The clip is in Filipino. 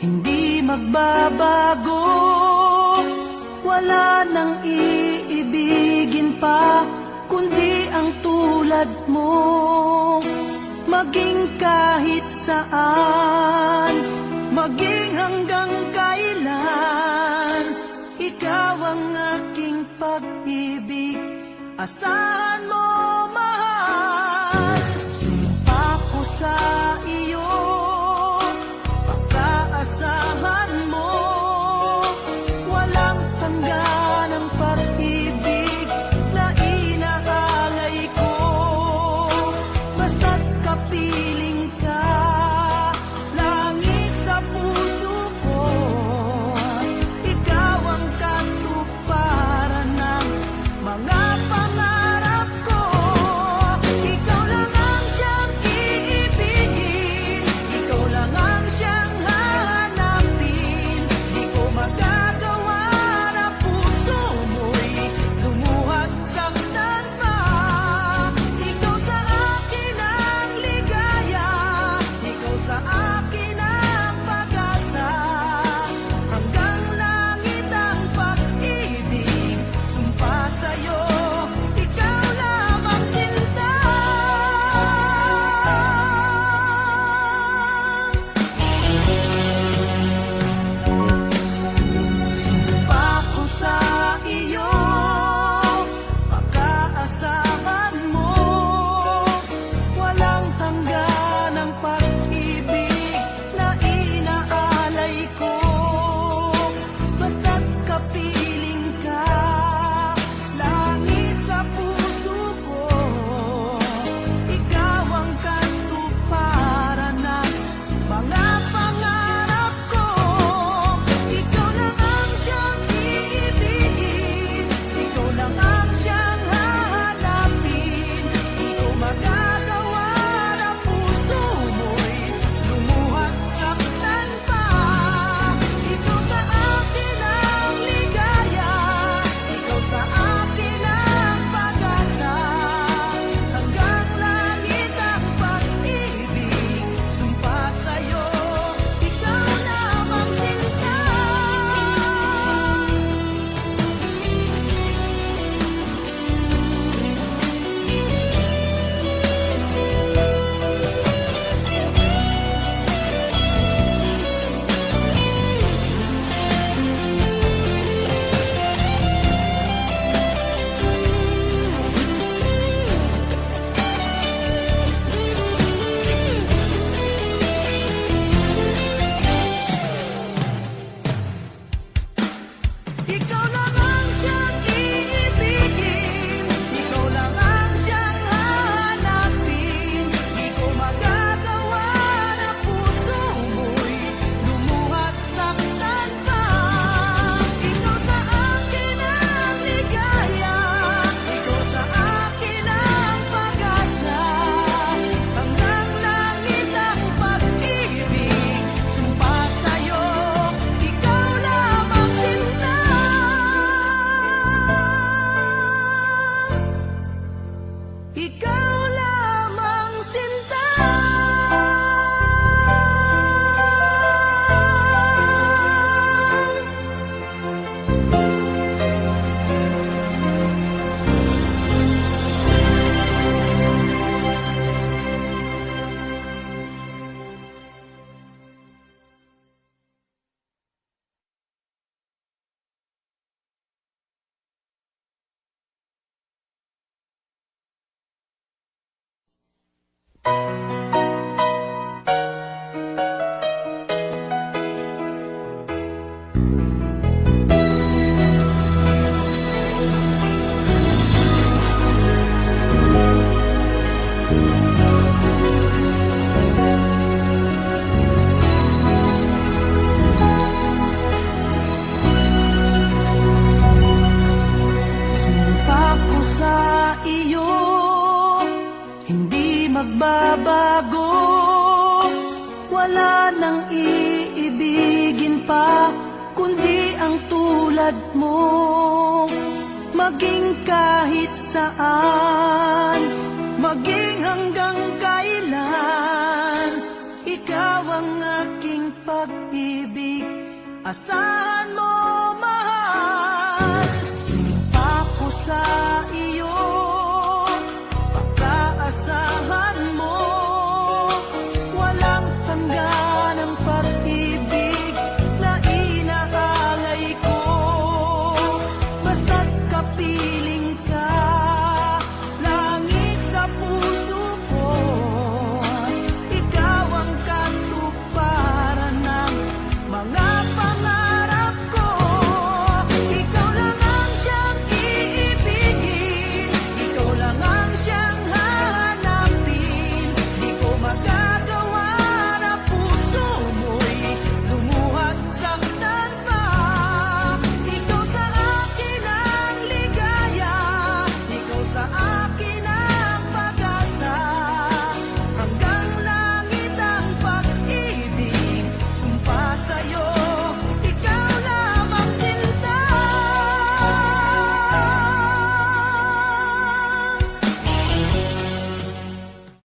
hindi magbabago. Wala nang iibigin pa kundi ang tulad mo. Maging kahit saan, maging hanggang kailan, ikaw ang aking pag-ibig, asahan mo mahal. Sumpa ko sa iyo, pagkaasahan mo, walang hanggan ang pag-ibig na inaalay ko. Basta't kapiling ka, langit sa puso ko, ikaw ang katuparan ng mga pangarap ko. Ikaw lang ang siyang iibigin, ikaw lang ang siyang hahanapin. Di ko magagawa na puso mo'y lumuhad saktan pa. Ikaw sa akin ang ligaya, ikaw sa akin ang pag-asa. Hanggang langit ang pag-ibig, sumpa sa'yo, ikaw lamang sinta. Sumpa ko sa iyo, pagkaasahan mo, walang hanggan ang pag-ibig na inaalay ko. Basta't kapiling ka, langit sa puso ko, ikaw ang katuparan ng mga pangarap ko. Ikaw lang ang siyang iibigin, ikaw lang ang siyang hahanapin. Di ko magagawa na puso mo'y lumuhad saktan pa. Ikaw sa akin ang ligaya, ikaw sa akin ang pag-asa. Hanggang langit ang pag-ibig, sumpa sa'yo, ikaw lamang sinta. Ikaw lang ang siyang iibigin, ikaw lang ang siyang hahanapin. Di ko magagawa na puso mo'y lumuhad saktan pa. Ikaw sa akin ang ligaya, ikaw sa akin ang pag-asa. Hanggang langit ang pag-ibig, sumpa sa'yo, ikaw lamang sinta. Ikaw lamang sinta. Sumpa ko sa iyo, hindi magbabago. Wala nang iibigin pa kundi ang tulad mo. Maging kahit saan, maging hanggang kailan, ikaw ang aking pag-ibig. Asahan